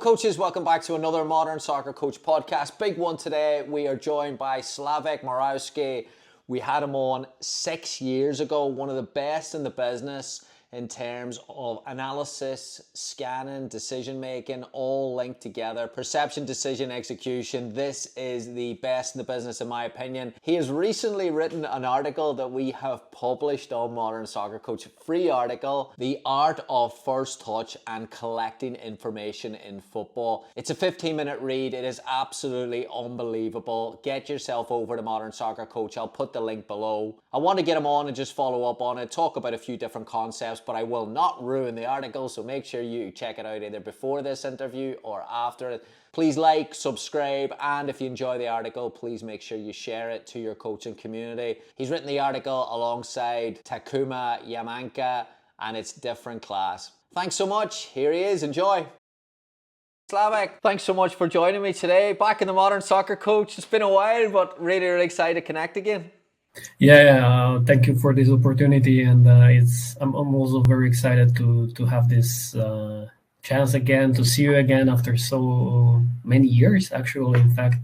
coaches, welcome back to another Modern Soccer Coach podcast. Big one today. We are joined by Slawomir Morawski. We had him on 6 years ago, one of the best in the business in terms of analysis, scanning, decision making, all linked together. Perception, decision, execution. This is the best in the business in my opinion. He has recently written an article that we have published on Modern Soccer Coach. Free article, The Art of First Touch and Collecting Information in Football. It's a 15-minute read. It is absolutely unbelievable. Get yourself over to Modern Soccer Coach. I'll put the link below. I want to get him on and just follow up on it, talk about a few different concepts, but I will not ruin the article, so make sure you check it out either before this interview or after it. Please like, subscribe, and if you enjoy the article, please make sure you share it to your coaching community. He's written the article alongside Takuma Yamanka, and it's different class. Thanks so much. Here he is. Enjoy. Slavic, thanks so much for joining me today. Back in the Modern Soccer Coach. It's been a while, but really, really excited to connect again. Thank you for this opportunity, and I'm also very excited to have this chance again to see you again after so many years. Actually, in fact,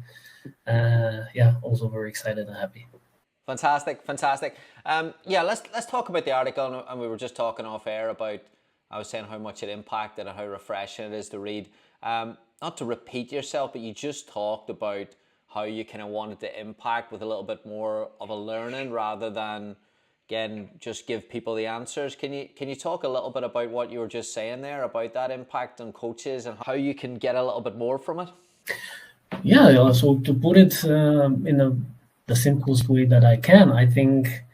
also very excited and happy. Fantastic. Let's talk about the article, and we were just talking off air about. I was saying how much it impacted and how refreshing it is to read. Not to repeat yourself, but you just talked about how you kind of wanted to impact with a little bit more of a learning rather than, again, just give people the answers. Can you talk a little bit about what you were just saying there about that impact on coaches and how you can get a little bit more from it? Yeah, so to put it in the simplest way that I can, I think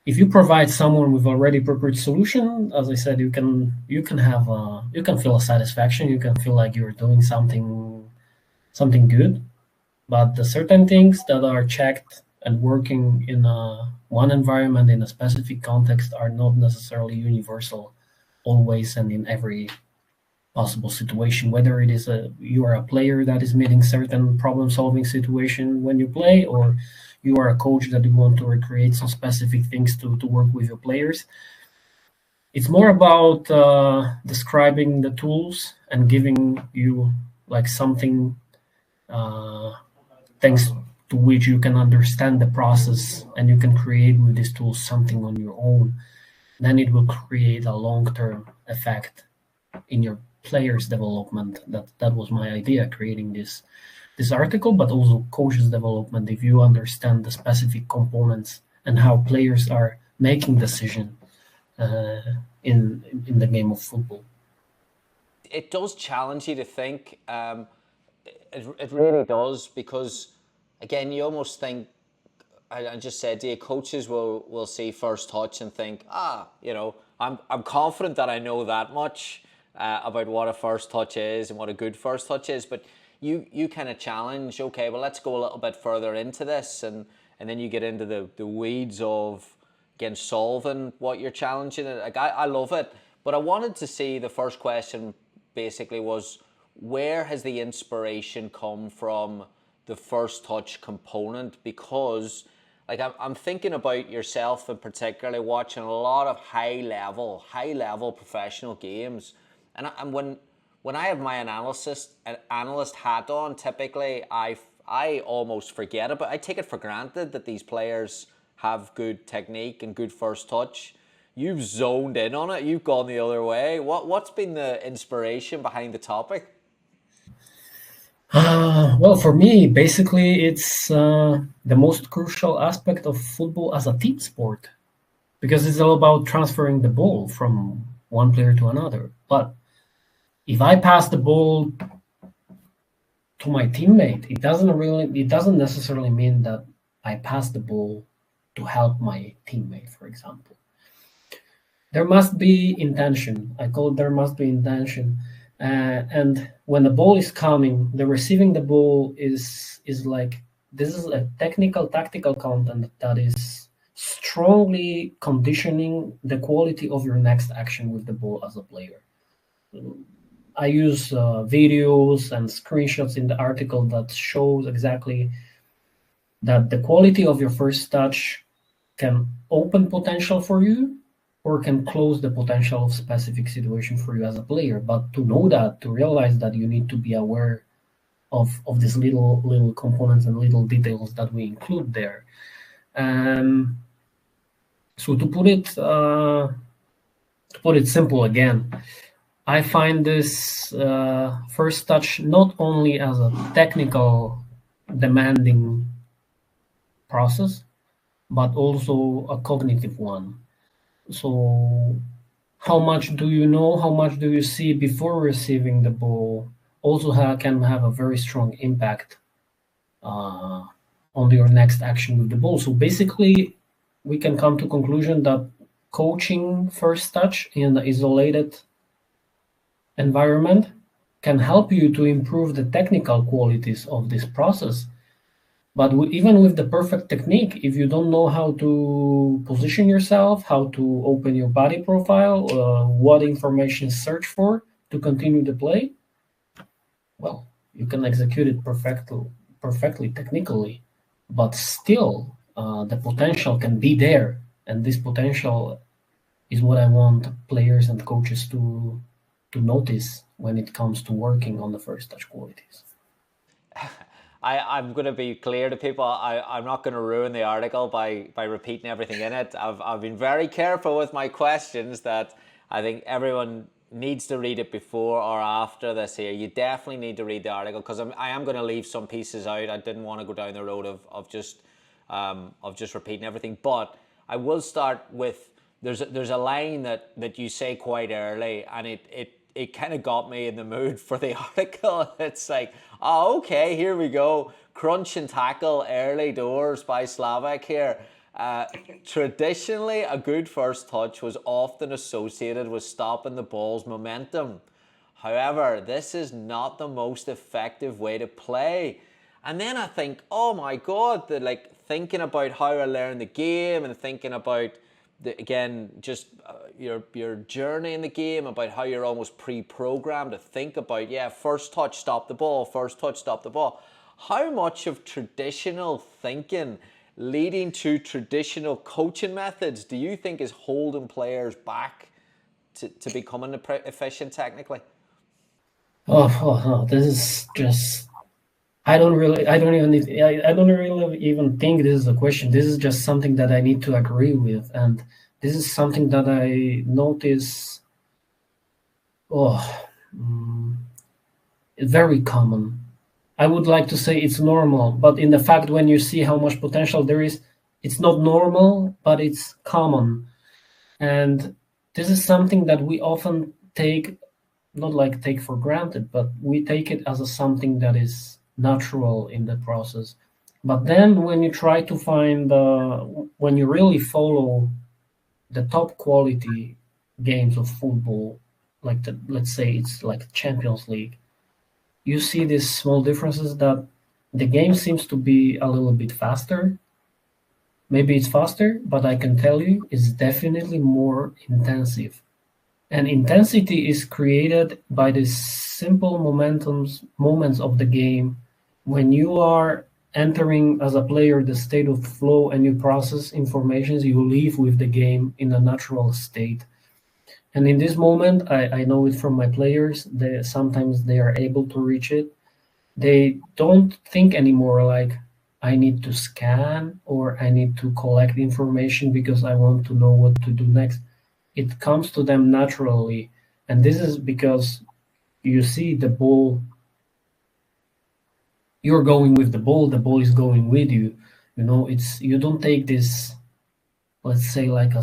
if you provide someone with already prepared solution, as I said, you can feel a satisfaction, you can feel like you're doing something good. But the certain things that are checked and working in one environment in a specific context are not necessarily universal always and in every possible situation. Whether it is you are a player that is meeting certain problem-solving situation when you play, or you are a coach that you want to recreate some specific things to work with your players. It's more about describing the tools and giving you like something thanks to which you can understand the process and you can create with these tools something on your own. Then it will create a long-term effect in your players' development. That was my idea, creating this article, but also coaches' development. If you understand the specific components and how players are making decisions in the game of football. It does challenge you to think. It really does, because again, you almost think, I just said to you, coaches will see first touch and think, I'm confident that I know that much about what a first touch is and what a good first touch is, but you kind of challenge, okay, well, let's go a little bit further into this, and then you get into the weeds of, again, solving what you're challenging. Like, I love it, but I wanted to see, the first question basically was, where has the inspiration come from the first touch component? Because like I'm thinking about yourself, and particularly watching a lot of high level professional games, and when I have my analyst hat on, typically I almost forget about. I take it for granted that these players have good technique and good first touch. You've zoned in on it. You've gone the other way. What's been the inspiration behind the topic? Well, for me, basically, it's the most crucial aspect of football as a team sport, because it's all about transferring the ball from one player to another. But if I pass the ball to my teammate, it doesn't necessarily mean that I pass the ball to help my teammate, for example. There must be intention. I call it there must be intention. And when the ball is coming, the receiving the ball is like, this is a tactical content that is strongly conditioning the quality of your next action with the ball as a player. I use videos and screenshots in the article that shows exactly that the quality of your first touch can open potential for you, or can close the potential of specific situation for you as a player. But to know that, to realize that, you need to be aware of these little components and little details that we include there. So to put it simple again, I find this first touch not only as a technical demanding process, but also a cognitive one. So how much do you know, how much do you see before receiving the ball also can have a very strong impact on your next action with the ball. So basically, we can come to conclusion that coaching first touch in an isolated environment can help you to improve the technical qualities of this process. But even with the perfect technique, if you don't know how to position yourself, how to open your body profile, what information search for to continue the play, well, you can execute it perfectly technically, but still the potential can be there. And this potential is what I want players and coaches to notice when it comes to working on the first touch qualities. I'm going to be clear to people. I'm not going to ruin the article by repeating everything in it. I've been very careful with my questions that I think everyone needs to read it before or after this here. You definitely need to read the article because I am going to leave some pieces out. I didn't want to go down the road of just repeating everything. But I will start with there's a line that you say quite early, and it kind of got me in the mood for the article. It's like, oh, okay, here we go. Crunch and tackle early doors by Slavic here. Traditionally, a good first touch was often associated with stopping the ball's momentum. However, this is not the most effective way to play. And then I think, oh my God, thinking about how I learned the game and thinking about your journey in the game, about how you're almost pre-programmed to think about, first touch, stop the ball, first touch, stop the ball. How much of traditional thinking leading to traditional coaching methods do you think is holding players back to becoming efficient technically? This is just, I don't really even think this is a question. This is just something that I need to agree with, and this is something that I notice. It's very common. I would like to say it's normal, but in the fact when you see how much potential there is, it's not normal, but it's common. And this is something that we often take for granted, but we take it as something that is natural in the process. But then when you try to find, when you really follow the top quality games of football, let's say it's like Champions League, you see these small differences that the game seems to be a little bit faster. Maybe it's faster, but I can tell you it's definitely more intensive. And intensity is created by these simple moments of the game when you are entering as a player the state of flow and you process information, you leave with the game in a natural state. And in this moment, I know it from my players, sometimes they are able to reach it. They don't think anymore like, I need to scan or I need to collect information because I want to know what to do next. It comes to them naturally. And this is because you see the ball, you're going with the ball is going with you. You don't take this, let's say, like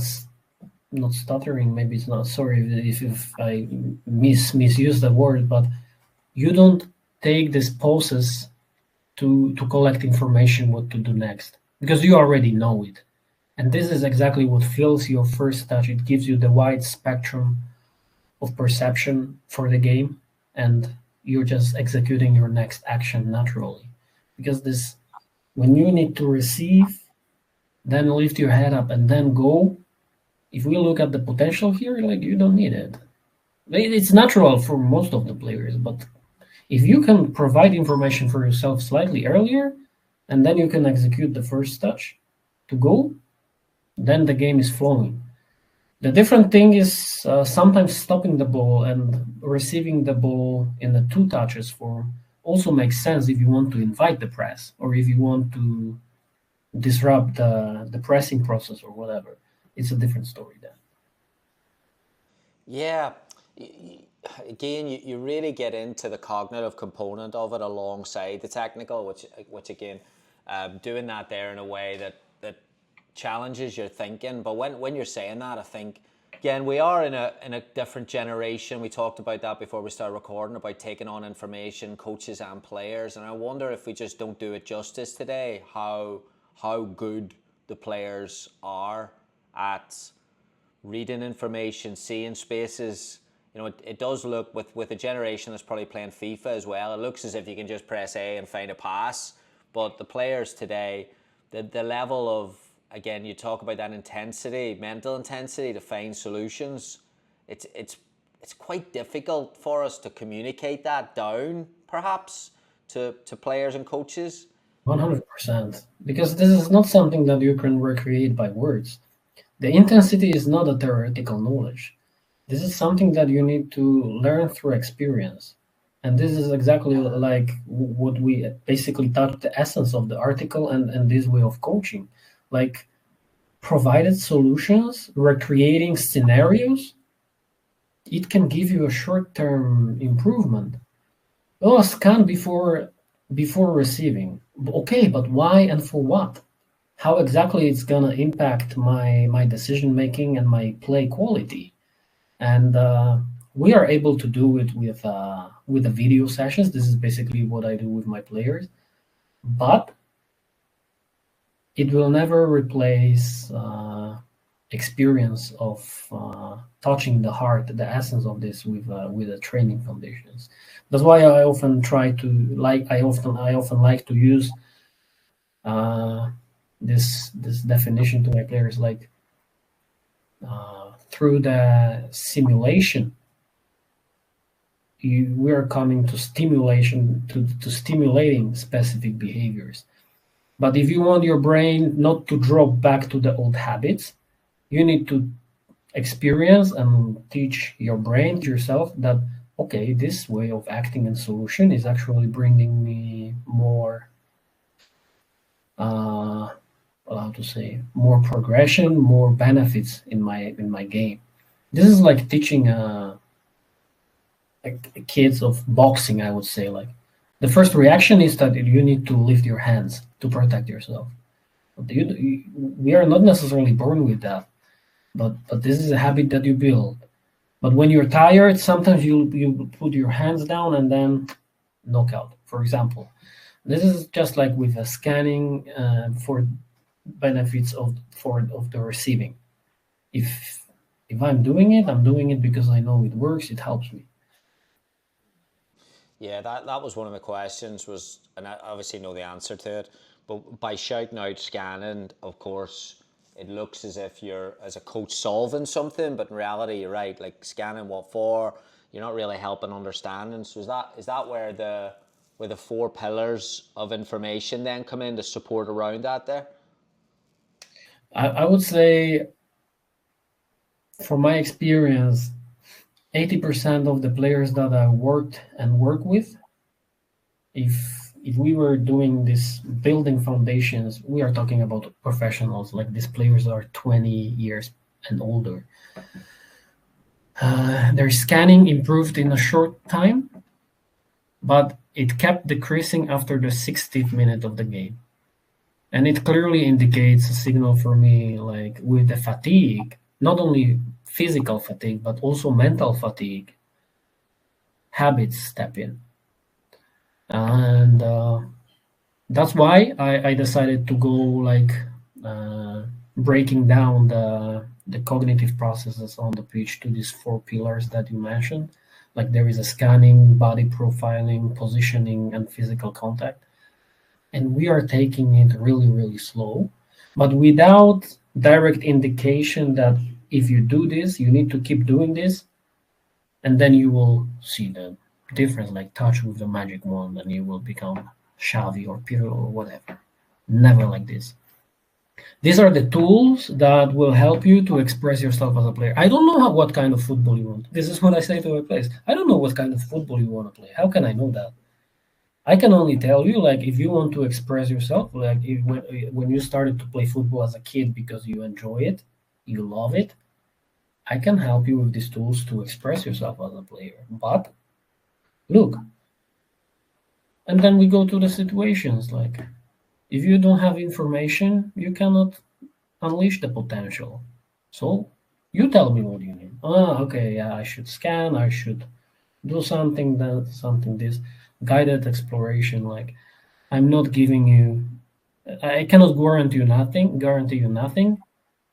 not stuttering, maybe it's not, sorry if I misuse the word, but you don't take this process to collect information what to do next, because you already know it. And this is exactly what fills your first touch. It gives you the wide spectrum of perception for the game, and you're just executing your next action naturally. Because when you need to receive, then lift your head up and then go, if we look at the potential here, you don't need it. It's natural for most of the players, but if you can provide information for yourself slightly earlier, and then you can execute the first touch to go, then the game is flowing. The different thing is sometimes stopping the ball and receiving the ball in the two touches form also makes sense if you want to invite the press or if you want to disrupt the pressing process or whatever. It's a different story then. Yeah. Again, you really get into the cognitive component of it alongside the technical, which again, doing that there in a way that challenges your thinking. But when you're saying that, I think again we are in a different generation. We talked about that before we started recording about taking on information, coaches and players, and I wonder if we just don't do it justice today. How good the players are at reading information, seeing spaces. You know, it does look with a generation that's probably playing FIFA as well. It looks as if you can just press A and find a pass. But the players today, the level of, again, you talk about that intensity, mental intensity to find solutions. It's quite difficult for us to communicate that down, perhaps, to players and coaches. 100%. Because this is not something that you can recreate by words. The intensity is not a theoretical knowledge. This is something that you need to learn through experience. And this is exactly like what we basically touched the essence of the article and this way of coaching. Like provided solutions, recreating scenarios, it can give you a short-term improvement. Oh, scan before receiving. Okay, but why and for what? How exactly it's gonna impact my decision making and my play quality? And we are able to do it with the video sessions. This is basically what I do with my players, but it will never replace experience of touching the heart, the essence of this with the training foundations. That's why I often like to use this definition to my players, like through the simulation we are coming to stimulating specific behaviors. But if you want your brain not to drop back to the old habits, you need to experience and teach your brain, yourself, that okay, this way of acting and solution is actually bringing me more how to say, more progression, more benefits in my game. This is like teaching kids of boxing, I would say. Like the first reaction is that you need to lift your hands to protect yourself. We are not necessarily born with that, but this is a habit that you build. But when you're tired, sometimes you put your hands down and then knockout. For example, this is just like with a scanning for benefits of the receiving. If I'm doing it because I know it works. It helps me. Yeah, that was one of my questions was, and I obviously know the answer to it, but by shouting out scanning, of course, it looks as if you're, as a coach, solving something, but in reality, you're right, like scanning what for, you're not really helping understanding. So is that where the four pillars of information then come in to support around that there? I would say, from my experience, 80% of the players that I worked and work with, if we were doing this building foundations, we are talking about professionals, like these players are 20 years and older. Their scanning improved in a short time, but it kept decreasing after the 60th minute of the game. And it clearly indicates a signal for me, like with the fatigue, not only physical fatigue, but also mental fatigue, habits step in. And that's why I decided to go like breaking down the cognitive processes on the pitch to these four pillars that you mentioned. Like there is a scanning, body profiling, positioning, and physical contact. And we are taking it really, really slow, but without direct indication that if you do this, you need to keep doing this, and then you will see the difference, like touch with the magic wand, and you will become Xavi or Pirlo or whatever. Never like this. These are the tools that will help you to express yourself as a player. I don't know what kind of football you want. This is what I say to my players. I don't know what kind of football you want to play. How can I know that? I can only tell you, like, if you want to express yourself, like, when you started to play football as a kid because you enjoy it, you love it, I can help you with these tools to express yourself as a player. But look, and then we go to the situations like, if you don't have information, you cannot unleash the potential. So you tell me what you need. Ah, okay, yeah, I should scan, I should do something, that something this guided exploration. Like, I'm not giving you, I cannot guarantee you nothing.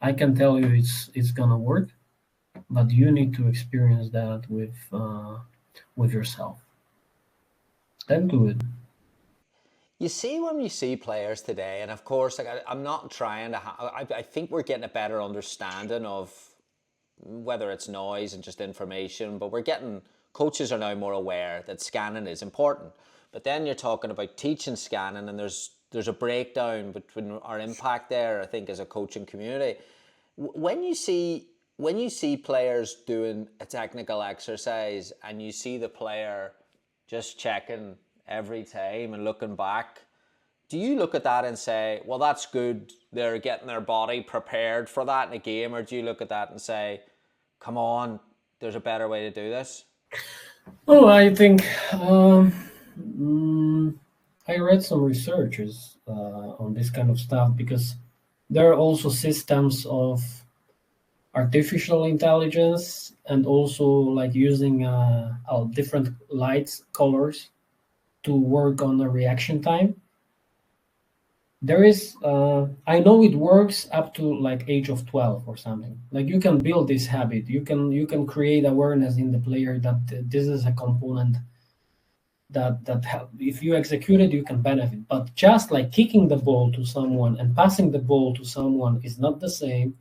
I can tell you it's gonna work, but you need to experience that with yourself. Then do it. You see, when you see players today, and of course, like I'm not trying to. I think we're getting a better understanding of whether it's noise and just information, but we're getting, coaches are now more aware that scanning is important. But then you're talking about teaching scanning, and there's a breakdown between our impact there, I think, as a coaching community. When you see players doing a technical exercise and you see the player just checking every time and looking back, do you look at that and say, well, that's good, they're getting their body prepared for that in a game? Or do you look at that and say, come on, there's a better way to do this? Oh, I think mm, I read some researches on this kind of stuff because there are also systems of artificial intelligence and also like using different lights colors to work on the reaction time. There is I know it works up to like age of 12 or something. Like, you can build this habit, you can create awareness in the player that this is a component that help. If you execute it, you can benefit. But just like kicking the ball to someone and passing the ball to someone is not the same,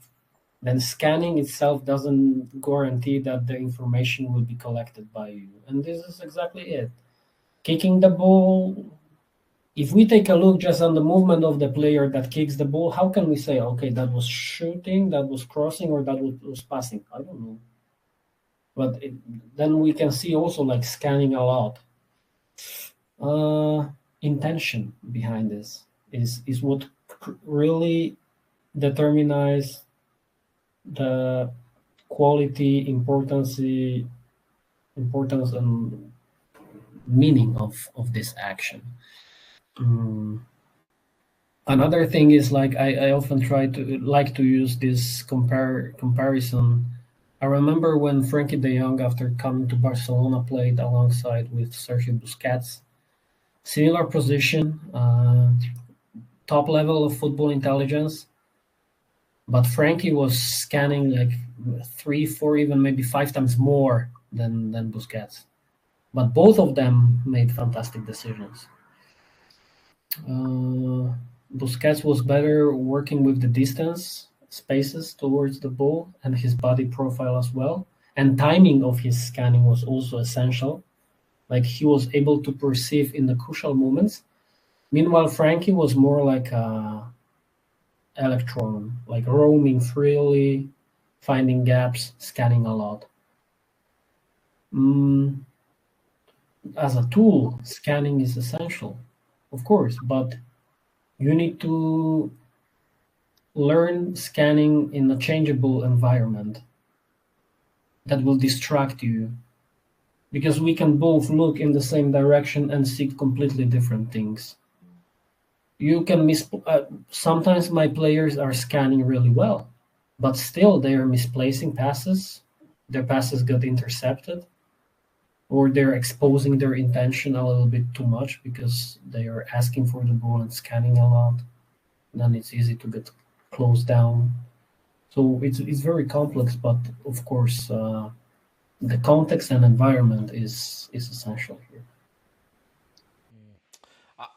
then scanning itself doesn't guarantee that the information will be collected by you. And this is exactly it. Kicking the ball, if we take a look just on the movement of the player that kicks the ball, how can we say, okay, that was shooting, that was crossing, or that was passing? I don't know. But then we can see also like scanning a lot. Intention behind this is what really determines the quality, importance and meaning of this action. Mm. Another thing is, like, I often try to like to use this comparison. I remember when Frankie de Jong, after coming to Barcelona, played alongside with Sergio Busquets. Similar position, top level of football intelligence, but Frankie was scanning like 3, 4, even maybe 5 times more than Busquets. But both of them made fantastic decisions. Busquets was better working with the distance, spaces towards the ball, and his body profile as well. And timing of his scanning was also essential. Like, he was able to perceive in the crucial moments. Meanwhile, Frankie was more like a electron, like roaming freely, finding gaps, scanning a lot. Mm, as a tool, scanning is essential, of course, but you need to learn scanning in a changeable environment that will distract you, because we can both look in the same direction and see completely different things. You can sometimes my players are scanning really well, but still they are misplacing passes. Their passes got intercepted, or they're exposing their intention a little bit too much because they are asking for the ball and scanning a lot. Then it's easy to get closed down. So it's very complex, but of course, the context and environment is essential here.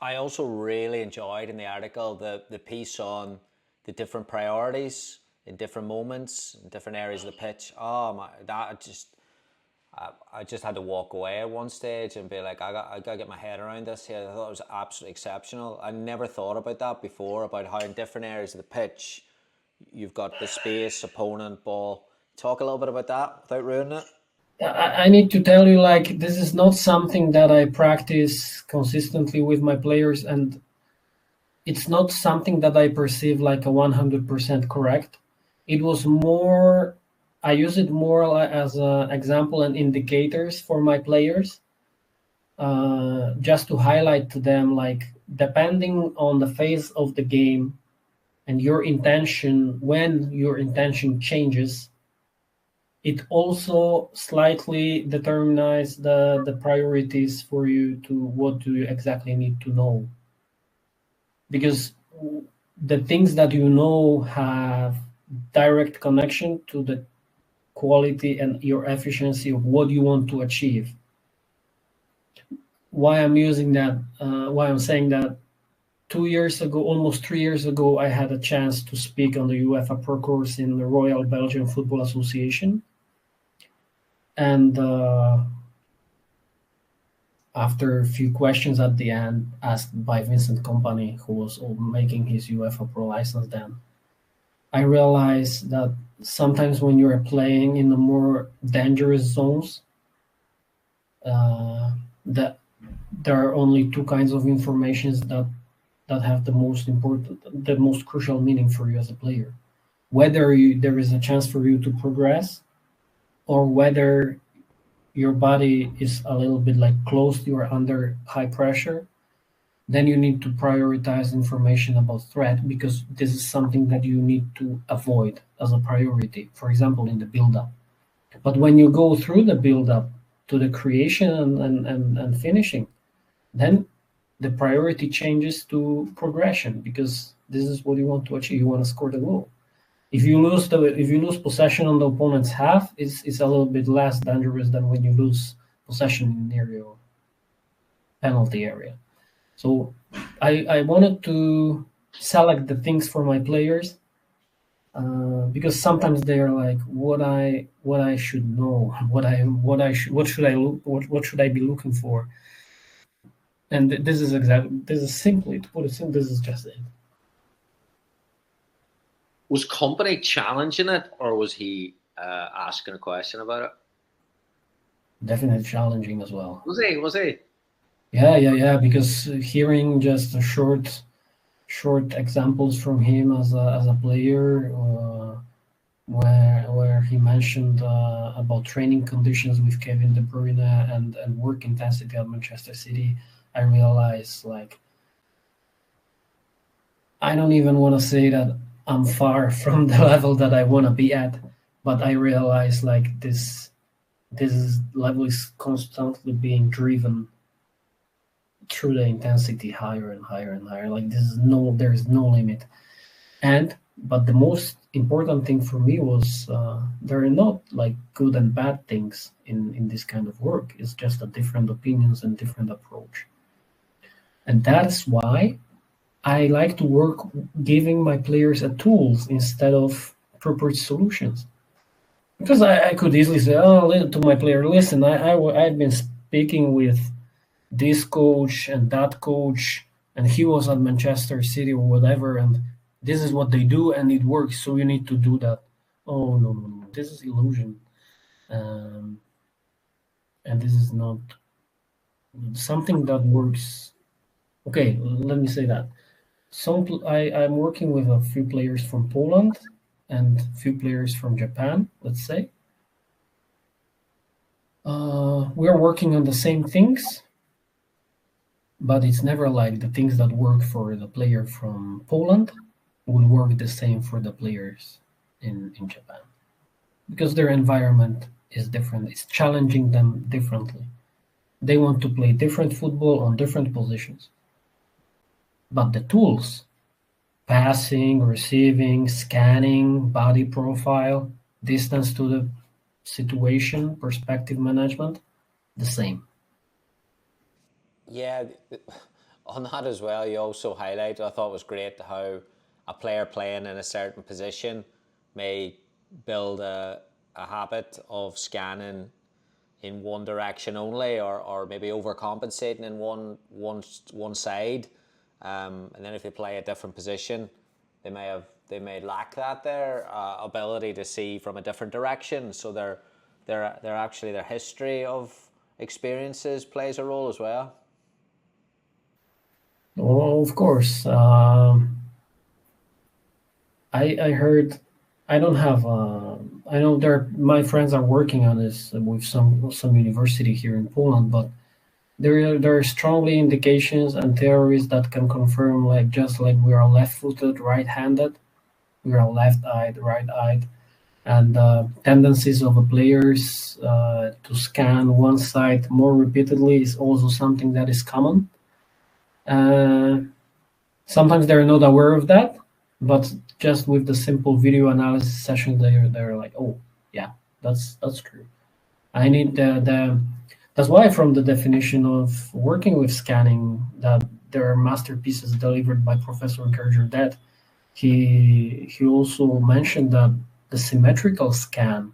I also really enjoyed in the article the piece on the different priorities in different moments in different areas of the pitch. Oh my, that just, I just had to walk away at one stage and be like, I got to get my head around this here. I thought it was absolutely exceptional. I never thought about that before, about how in different areas of the pitch you've got the space, opponent, ball. Talk a little bit about that without ruining it. I need to tell you, like, this is not something that I practice consistently with my players, and it's not something that I perceive like a 100% correct. It was more, I use it more as an example and indicators for my players, just to highlight to them, like, depending on the phase of the game and your intention, when your intention changes, it also slightly determines the priorities for you to what do you exactly need to know. Because the things that you know have direct connection to the quality and your efficiency of what you want to achieve. Why I'm using that, why I'm saying that, 2 years ago, almost 3 years ago, I had a chance to speak on the UEFA Pro course in the Royal Belgian Football Association. And after a few questions at the end, asked by Vincent Kompany, who was making his UEFA Pro license then, I realized that sometimes when you're playing in the more dangerous zones, that there are only two kinds of informations that have the most crucial meaning for you as a player. Whether there is a chance for you to progress, or whether your body is a little bit like closed, you are under high pressure, then you need to prioritize information about threat, because this is something that you need to avoid as a priority, for example, in the build-up. But when you go through the build-up to the creation and finishing, then the priority changes to progression, because this is what you want to achieve. You want to score the goal. If you lose possession on the opponent's half, it's a little bit less dangerous than when you lose possession near your penalty area. So I wanted to select the things for my players, because sometimes they are like, what I should know, what should I be looking for, and this is simply, to put it simple, this is just it. Was Kompany challenging it, or was he asking a question about it? Definitely challenging as well. Was he? Yeah. Because hearing just a short examples from him as a player, where he mentioned about training conditions with Kevin De Bruyne and work intensity at Manchester City, I realized, like, I don't even want to say that I'm far from the level that I want to be at, but I realize, like, this level is constantly being driven through the intensity higher and higher and higher. Like, there is no limit. But the most important thing for me was, there are not like good and bad things in this kind of work. It's just a different opinions and different approach. And that's why I like to work giving my players a tools instead of proper solutions. Because I could easily say, to my player, listen, I've been speaking with this coach and that coach, and he was at Manchester City or whatever, and this is what they do, and it works, so you need to do that. Oh, no, this is illusion. And this is not something that works. Okay, let me say that. I'm working with a few players from Poland and a few players from Japan, let's say. We're working on the same things, but it's never like the things that work for the player from Poland will work the same for the players in Japan, because their environment is different. It's challenging them differently. They want to play different football on different positions. But the tools, passing, receiving, scanning, body profile, distance to the situation, perspective management, the same. Yeah, on that as well, you also highlighted, I thought it was great how a player playing in a certain position may build a habit of scanning in one direction only, or maybe overcompensating in one side, and then if they play a different position, they may lack that their ability to see from a different direction. So they're actually their history of experiences plays a role as well. Well, of course. I heard. I don't have. I know my friends are working on this with some university here in Poland, but there are strongly indications and theories that can confirm, like, just like we are left-footed, right-handed, we are left-eyed, right-eyed, and tendencies of the players to scan one side more repeatedly is also something that is common. Sometimes they're not aware of that, but just with the simple video analysis session, they're like, oh yeah, that's true. I need that's why, from the definition of working with scanning, that there are masterpieces delivered by Professor Gerger that he also mentioned that the symmetrical scan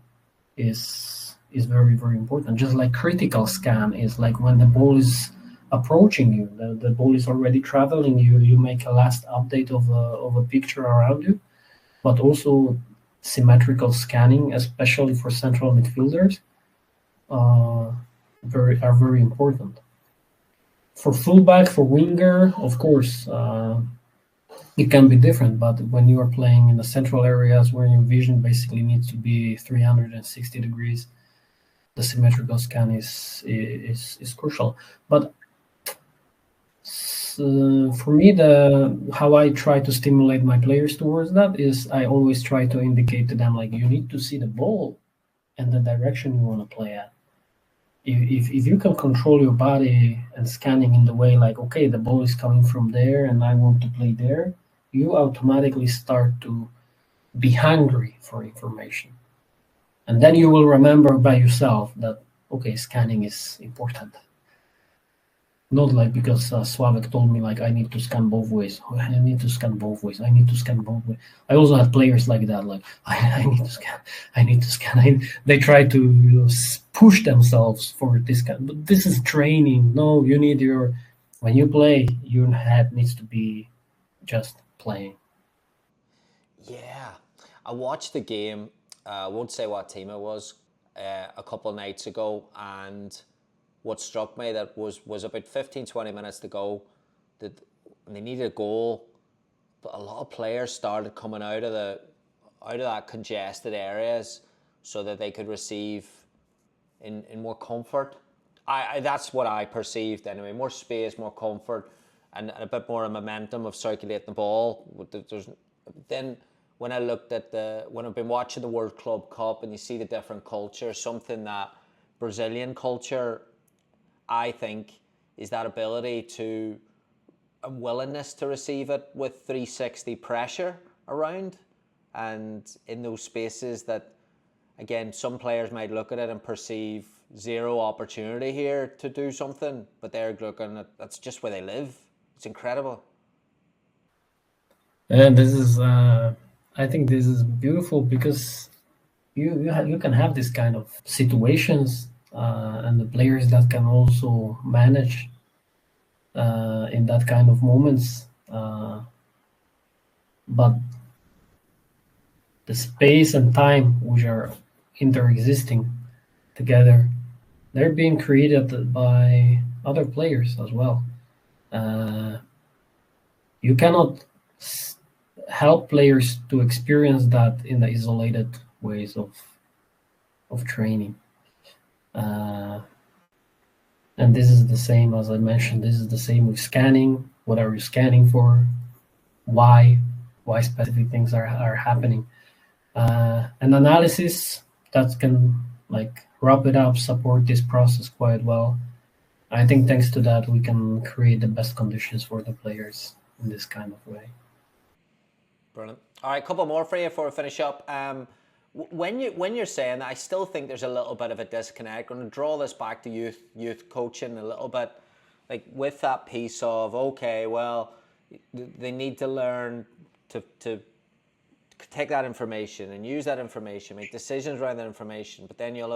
is very, very important. Just like critical scan is like when the ball is approaching you, the ball is already traveling, you make a last update of a picture around you. But also symmetrical scanning, especially for central midfielders, are very important. For fullback, for winger, of course, it can be different. But when you are playing in the central areas where your vision basically needs to be 360 degrees, the symmetrical scan is crucial. But for me, how I try to stimulate my players towards that is I always try to indicate to them, like, you need to see the ball and the direction you want to play at. If you can control your body and scanning in the way, like, okay, the ball is coming from there and I want to play there, you automatically start to be hungry for information. And then you will remember by yourself that, okay, scanning is important. Not like because Slavic told me, like, I need to scan both ways. I need to scan both ways. I need to scan both ways. I also had players like that, like, I need to scan. I need to scan. They try to push themselves for this kind. But this is training. No, you need when you play, your head needs to be just playing. Yeah, I watched the game. I won't say what team it was, a couple of nights ago, and what struck me that was about 15-20 minutes to go, that they needed a goal, but a lot of players started coming out of that congested areas so that they could receive in more comfort. That's what I perceived anyway. More space, more comfort, and a bit more momentum of circulating the ball. Then when I looked at when I've been watching the World Club Cup and you see the different cultures, something that Brazilian culture, I think, is that ability to a willingness to receive it with 360 pressure around, and in those spaces that, again, some players might look at it and perceive zero opportunity here to do something, but they're looking at that's just where they live. It's incredible. And this is, I think this is beautiful because you can have this kind of situations, and the players that can also manage in that kind of moments. But the space and time which are interexisting together, they're being created by other players as well. You cannot help players to experience that in the isolated ways of training. And this is the same, as I mentioned, this is the same with scanning. What are you scanning for? Why specific things are happening? And analysis that can, like, wrap it up, support this process quite well. I think thanks to that, we can create the best conditions for the players in this kind of way. Brilliant. All right, a couple more for you before we finish up. When you're saying that, I still think there's a little bit of a disconnect. I'm going to draw this back to youth coaching a little bit, like with that piece of, okay, well, they need to learn to take that information and use that information, make decisions around that information. But then you'll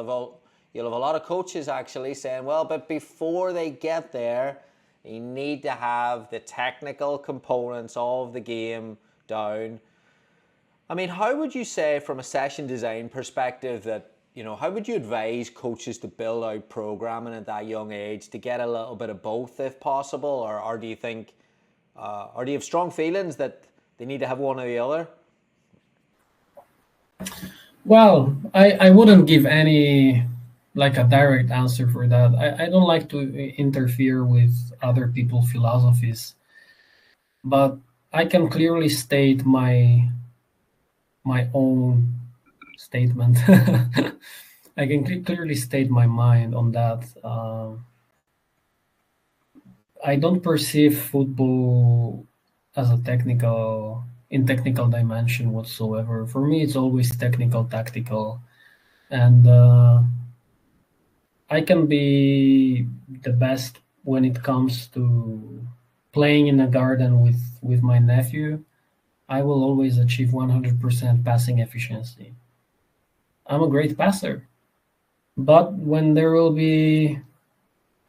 you'll have a lot of coaches actually saying, well, but before they get there, you need to have the technical components of the game down. I mean, how would you say from a session design perspective that, how would you advise coaches to build out programming at that young age to get a little bit of both if possible? Or do you think, or do you have strong feelings that they need to have one or the other? Well, I wouldn't give any like a direct answer for that. I don't like to interfere with other people's philosophies, but I can clearly state my own statement. I can clearly state my mind on that. I don't perceive football as a technical dimension whatsoever. For me, it's always technical, tactical, and I can be the best when it comes to playing in a garden with my nephew. I will always achieve 100% passing efficiency. I'm a great passer. But when there will be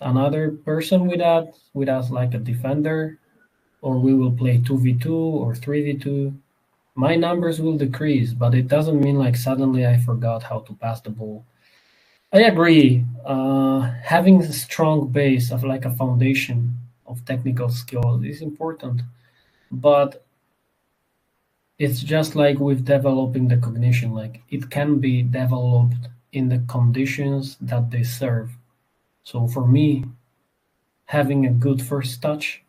another person with us like a defender, or we will play 2v2 or 3v2, my numbers will decrease, but it doesn't mean like suddenly I forgot how to pass the ball. I agree. Having a strong base of like a foundation of technical skill is important, but it's just like with developing the cognition, like it can be developed in the conditions that they serve. So for me, having a good first touch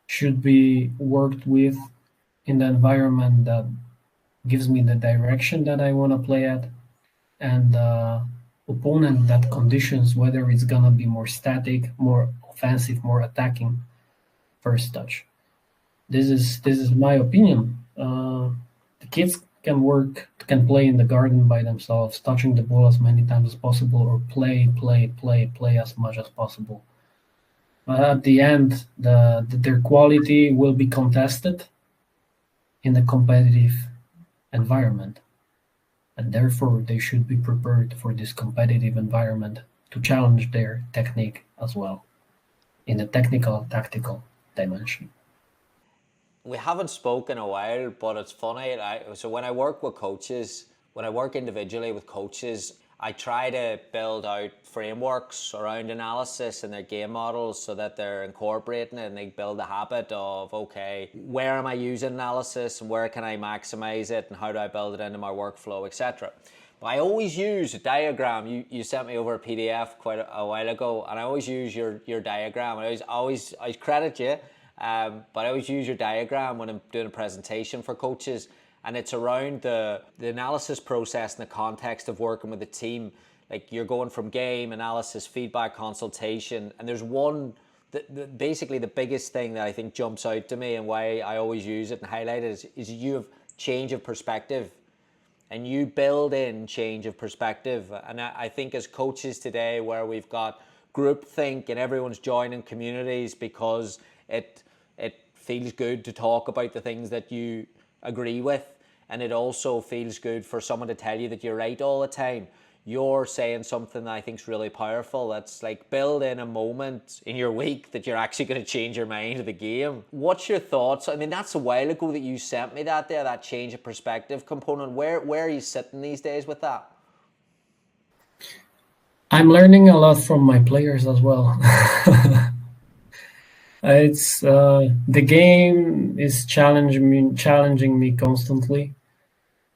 should be worked with in the environment that gives me the direction that I want to play at, and opponent that conditions whether it's gonna be more static, more offensive, more attacking first touch. This is my opinion. The kids can play in the garden by themselves, touching the ball as many times as possible, or play as much as possible. But at the end, their quality will be contested in the competitive environment, and therefore they should be prepared for this competitive environment to challenge their technique as well in the technical, tactical dimension. We haven't spoken a while, but it's funny. So when I work with coaches, when I work individually with coaches, I try to build out frameworks around analysis in their game models so that they're incorporating it and they build a habit of, okay, where am I using analysis and where can I maximize it and how do I build it into my workflow, etc. But I always use a diagram. You sent me over a PDF quite a while ago, and I always use your diagram. I always credit you. But I always use your diagram when I'm doing a presentation for coaches, and it's around the analysis process in the context of working with a team. Like you're going from game, analysis, feedback, consultation, and there's one, basically the biggest thing that I think jumps out to me and why I always use it and highlight it is you have change of perspective, and you build in change of perspective. And I think as coaches today, where we've got groupthink and everyone's joining communities because it feels good to talk about the things that you agree with, and it also feels good for someone to tell you that you're right all the time. You're saying something that I think is really powerful. That's like build in a moment in your week that you're actually going to change your mind of the game. What's your thoughts? I mean, that's a while ago that you sent me that change of perspective component. Where are you sitting these days with that? I'm learning a lot from my players as well. It's the game is challenging me constantly,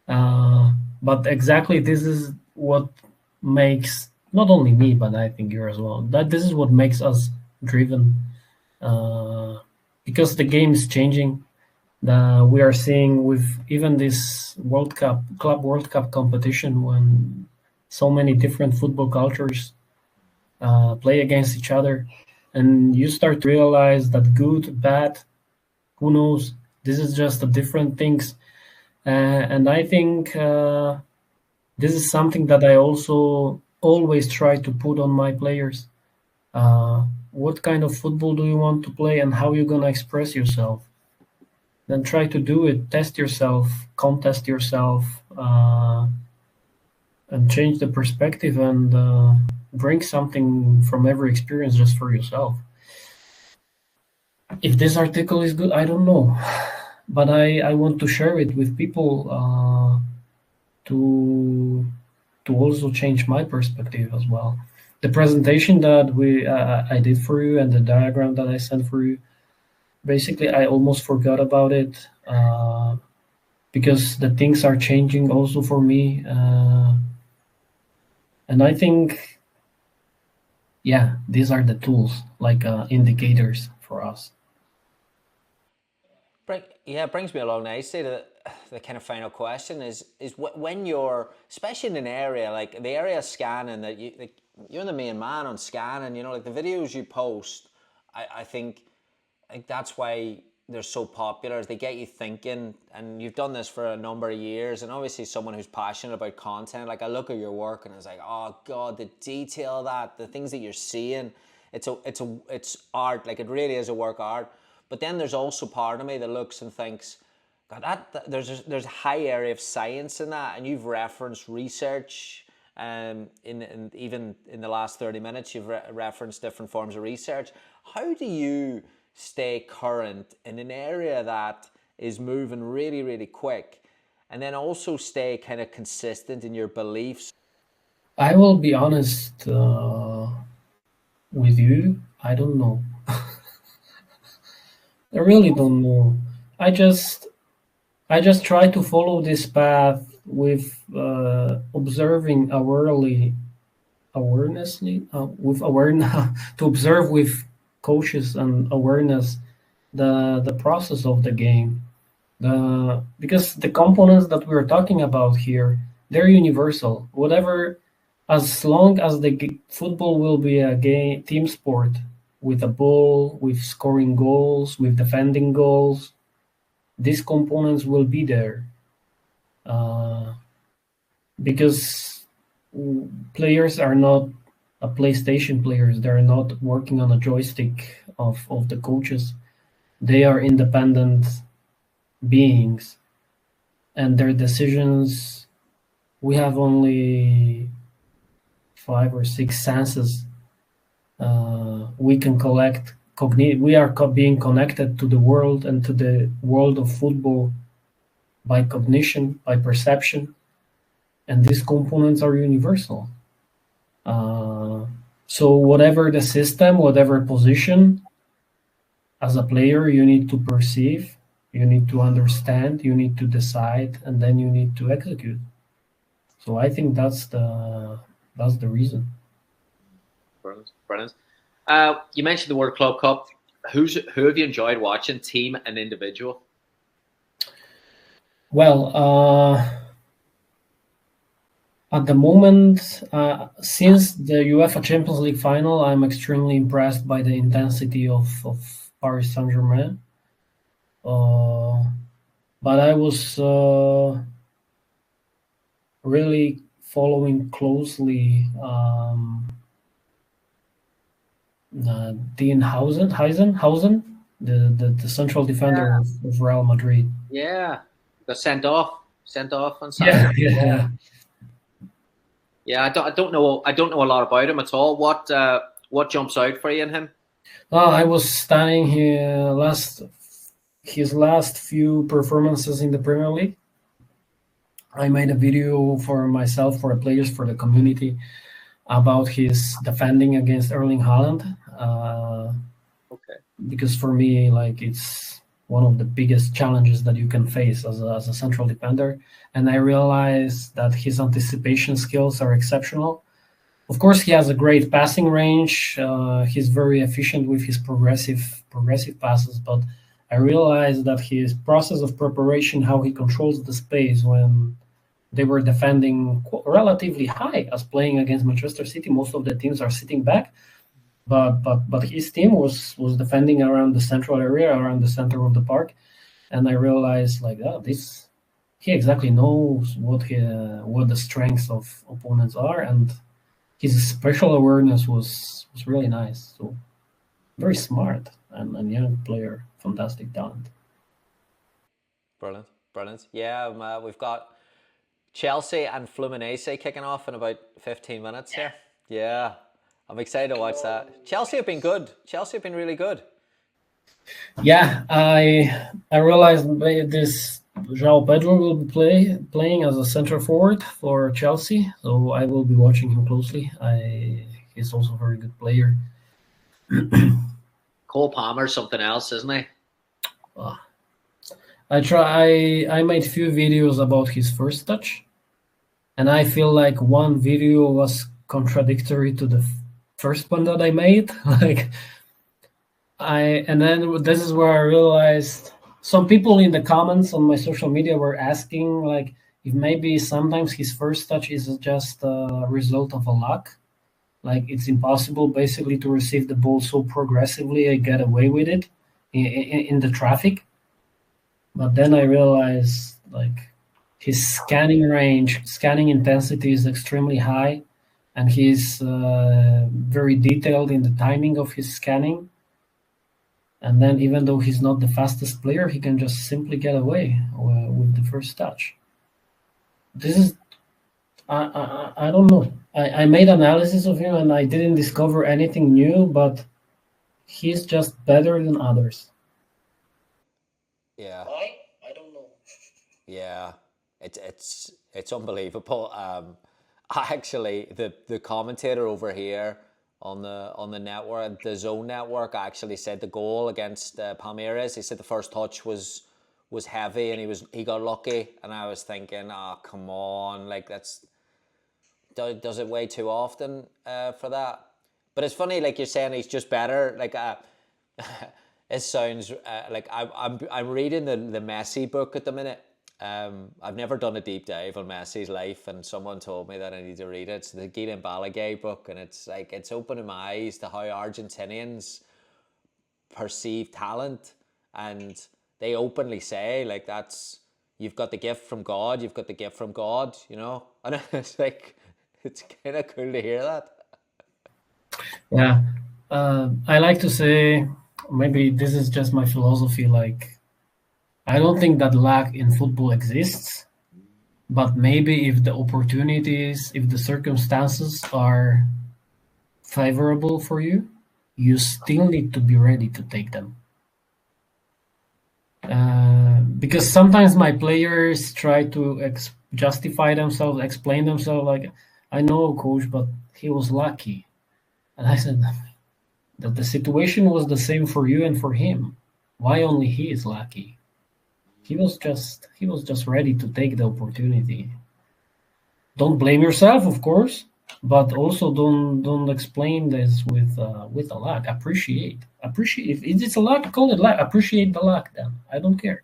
but exactly this is what makes not only me, but I think you as well. That this is what makes us driven, because the game is changing. We are seeing with even this Club World Cup competition, when so many different football cultures play against each other. And you start to realize that good, bad, who knows? This is just a different things. And I think this is something that I also always try to put on my players. What kind of football do you want to play and how you're going to express yourself? Then try to do it, test yourself, contest yourself, and change the perspective and bring something from every experience just for yourself. If this article is good, I don't know, but I want to share it with people to also change my perspective as well. The presentation that I did for you and the diagram that I sent for you, basically I almost forgot about it because the things are changing also for me, and I think, yeah, these are the tools, like indicators for us. It brings me along nicely to the kind of final question is when you're, especially in an area like the area scanning that you're the main man on scanning, you know, like the videos you post, I think that's why they're so popular, is they get you thinking, and you've done this for a number of years, and obviously someone who's passionate about content, like I look at your work and it's like, oh God, the detail of that, the things that you're seeing, it's art, like it really is a work of art. But then there's also part of me that looks and thinks, God, there's a high area of science in that, and you've referenced research. Even in the last 30 minutes, you've referenced different forms of research. How do you stay current in an area that is moving really, really quick, and then also stay kind of consistent in your beliefs? I will be honest with you. I don't know. I really don't know. I just try to follow this path with observing with awareness to observe with coaches and awareness the process of the game. Because the components that we're talking about here, they're universal. Whatever, as long as the football will be a game team sport, with a ball, with scoring goals, with defending goals, these components will be there. Because players are not PlayStation players. They're not working on a joystick of the coaches. They are independent beings, and their decisions, we have only 5 or 6 senses. We can collect we are being connected to the world and to the world of football by cognition, by perception, and these components are universal. So whatever the system, whatever position, as a player, you need to perceive, you need to understand, you need to decide, and then you need to execute. So I think that's the reason. Brilliant. You mentioned the World Club Cup. Who have you enjoyed watching, team and individual? Well, at the moment, since the UEFA Champions League final, I'm extremely impressed by the intensity of Paris Saint-Germain. But I was really following closely Dean Hausen, the central defender of Real Madrid. Yeah, got sent off on Saturday. Yeah. I don't know a lot about him at all. What jumps out for you in him? I was studying his last few performances in the Premier League. I made a video for myself, for the players, for the community, about his defending against Erling Haaland. Because for me, like, it's one of the biggest challenges that you can face as a central defender. And I realized that his anticipation skills are exceptional. Of course, he has a great passing range. He's very efficient with his progressive passes. But I realized that his process of preparation, how he controls the space when they were defending relatively high, as playing against Manchester City, most of the teams are sitting back. But his team was defending around the central area, around the center of the park, and I realized, like, he exactly knows what the strengths of opponents are, and his special awareness was really nice. So very smart and young player, fantastic talent. Brilliant. Yeah, we've got Chelsea and Fluminense kicking off in about 15 minutes here. Yeah, I'm excited to watch that. Chelsea have been good. Chelsea have been really good. Yeah, I realized this João Pedro will be playing as a center forward for Chelsea, so I will be watching him closely. He's also a very good player. Cole Palmer's something else, isn't he? I made few videos about his first touch, and I feel like one video was contradictory to the first one that I made. And then this is where I realized some people in the comments on my social media were asking like if maybe sometimes his first touch is just a result of a luck. Like it's impossible basically to receive the ball so progressively and get away with it in the traffic. But then I realized like his scanning range, scanning intensity is extremely high, and he's very detailed in the timing of his scanning. And then even though he's not the fastest player, he can just simply get away with the first touch. This is, I don't know. I made analysis of him and I didn't discover anything new, but he's just better than others. Yeah. Why? I don't know. Yeah, it's unbelievable. Actually, the commentator over here on the network, the Zone network, actually said the goal against Palmeiras. He said the first touch was heavy and he got lucky. And I was thinking, oh come on, like does it way too often for that. But it's funny, like you're saying, he's just better. Like it sounds like I'm reading the Messi book at the minute. I've never done a deep dive on Messi's life, and someone told me that I need to read it. It's the Guillem Balaguer book, and it's like it's opening my eyes to how Argentinians perceive talent, and they openly say like you've got the gift from God, you've got the gift from God, you know. And it's like it's kind of cool to hear that. Yeah, I like to say, maybe this is just my philosophy, like I don't think that luck in football exists, but maybe if the opportunities, if the circumstances are favorable for you, you still need to be ready to take them. Because sometimes my players try to justify themselves, explain themselves, like, I know, coach, but he was lucky. And I said that the situation was the same for you and for him. Why only he is lucky? He was just ready to take the opportunity. Don't blame yourself, of course, but also don't explain this with a luck. Appreciate. If it's a luck, call it luck. Appreciate the luck. Then I don't care,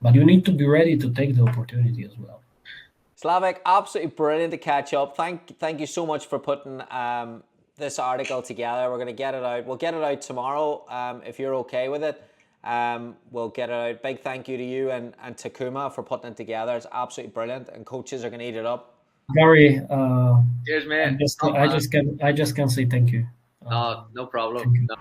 but you need to be ready to take the opportunity as well. Slavic, absolutely brilliant to catch up. Thank you so much for putting this article together. We're going to get it out. We'll get it out tomorrow if you're okay with it. We'll get it out. Big thank you to you and Takuma for putting it together. It's absolutely brilliant, and coaches are going to eat it up. Gary, cheers, man. I just can say thank you. No problem. No.